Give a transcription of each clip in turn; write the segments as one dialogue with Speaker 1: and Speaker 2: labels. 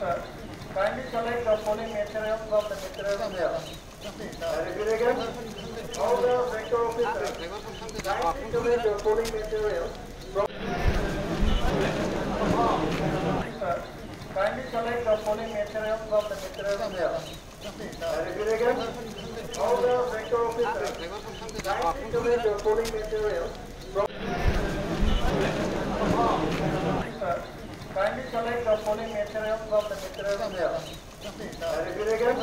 Speaker 1: sir. Kindly select the following material from the material mail. Repeat again. All the sector officers, kindly select the following material from sir. Kindly select the following material from the material mail. Repeat again. All the sector officers, kindly select the following material from sir. Kindly select the following material from the material mail. Repeat again.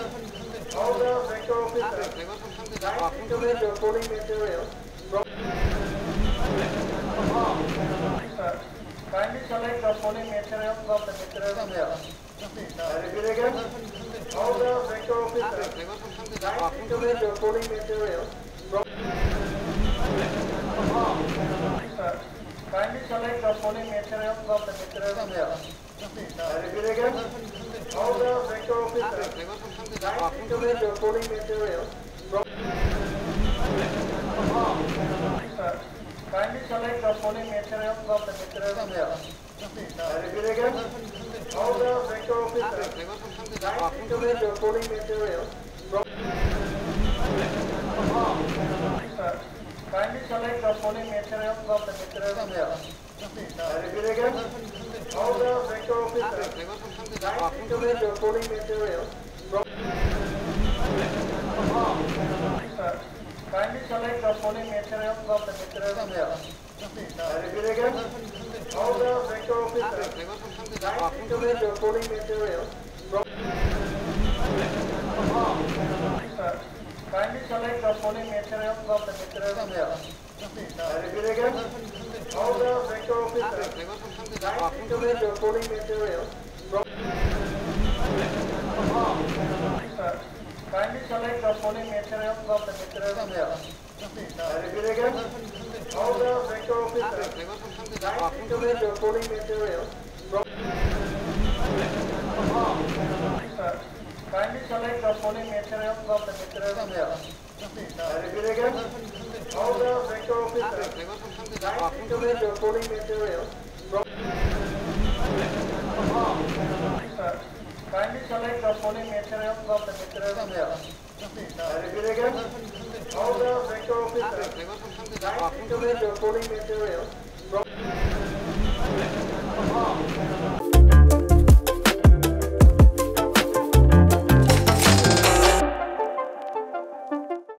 Speaker 1: All the sector officers, kindly select the following material from sir. Kindly select the following material from the material mail. Repeat again. All the sector officers, kindly select the following material from sir. Kindly select the following material from the material mail. Repeat again. All the sector officers, kindly select the following material from sir. Kindly select the following material from the material mail. Repeat again. All the sector officers, kindly select the following material from sir. Kindly select the following material from the material mail. Repeat again. All the sector officers, kindly select the following material from sir. Kindly select the following material from the material mail. Repeat again. All the sector officers, kindly select the following material from sir. Kindly select the following material from the material mail. Repeat again. All the sector officers, kindly select the following material from sir. Kindly select the following material from the material mail. Repeat again. All the sector officers, kindly select the following material from sir. Kindly select the following material from the material mail. Repeat again. All the sector officers, kindly select the following material from sir. Kindly select the following material from the material mail. Repeat again. All the sector officers, kindly select the following material